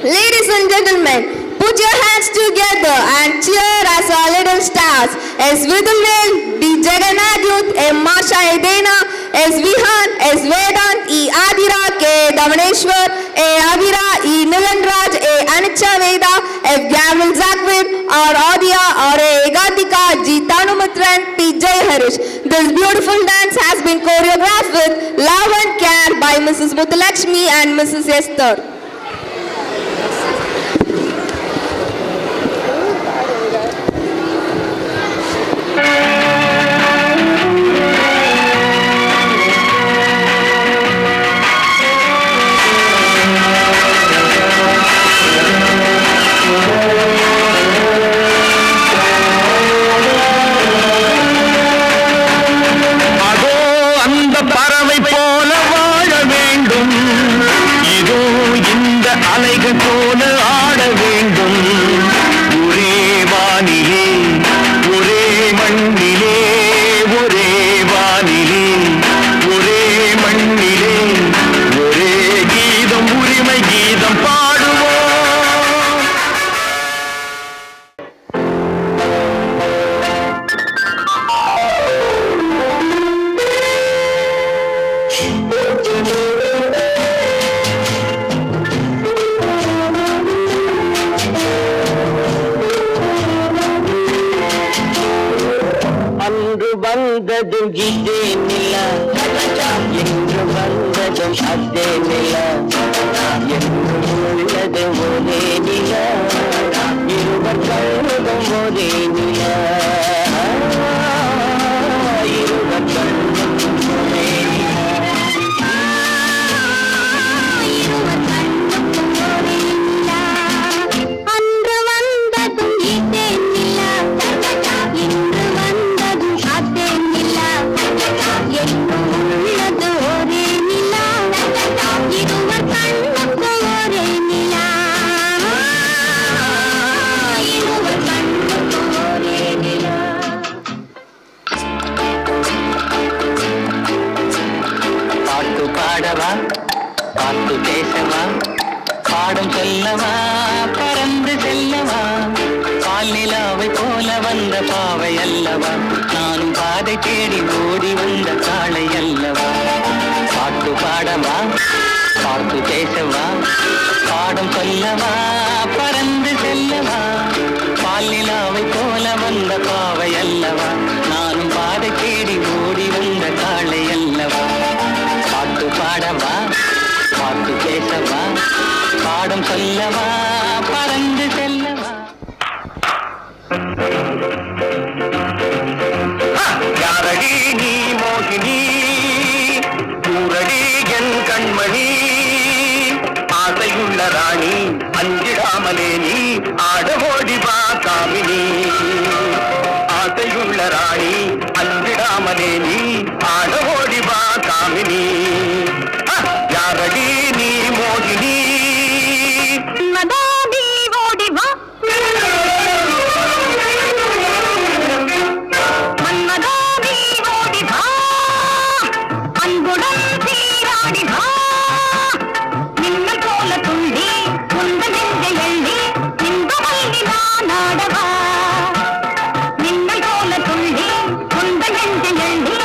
Ladies and gentlemen, put your hands together and cheer as our little stars. S. Vidumvel, D. Jagannath Youth, M. Masha Edena, S. Vihan, S. Vedant, E. Adira, K. Damaneshwar, A. Avira, E. Nilanraj, A. Anicha Veda, F. Gamal Zakvir, R. Adia, R. A. Egadika, G. Tanumatran, P. Jay Harish. This beautiful dance has been choreographed with love and care by Mrs. Muthulakshmi and Mrs. Esther. போல ஆட வேண்டும் ஒரே வானிலே ஒரே மண்ணிலே ஒரே வானிலே ஒரே மண்ணிலே ஒரே கீதம் உரிமை கீதம் பாடுவோம். வந்ததும் இதே நிலா என்று வந்ததும் அதே நிலா என்று உள்ளது ஒரே நிலா இருவர் கண்ணுதும் ஒரே நிலா இருவர் கண்ணுதும் ஒரே பாட்டு பேசவா பாடம் சொல்லவா பறந்து செல்லவா பால் நிலாவை போல வந்த பாவை அல்லவா நானும் பாதை தேடி ஓடி வந்த காளை அல்லவா பாட்டு பாடவா பாட்டு பேசவா பாடம் சொல்லவா பறந்து செல்லவா பால் நிலாவை போல வந்த பாவை அல்லவா நானும் பாதை தேடி ஓடி வந்த காளை அல்லவா பாட்டு பாடவா பாட்டு பேசவா பாடம் சொல்லவா பறந்து செல்லவா. யாரடி நீ மோகினி கூரடி என் கண்மணி ஆசையுள்ள ராணி அஞ்சிடாமலே நீ ஆடமோடி வா காமினி ஆசையுள்ள ராணி அஞ்சிடாமலே நீ ஆடமோடி வா காமினி யாரடி நீ மோகினி மதாதி ஓடி வா மன்மதாதி ஓடி வா அன்புடன் சீராடி வா மின்னல் போல துள்ளி உந்த நெஞ்சை எள்ளி இந்த வள்ளி நான் ஆடவா மின்னல் போல துள்ளி உந்த நெஞ்சை எள்ளி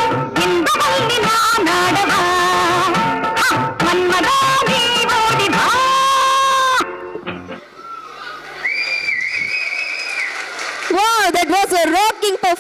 இந்த வள்ளி நான் ஆடவா. Wow, that was a rocking performance.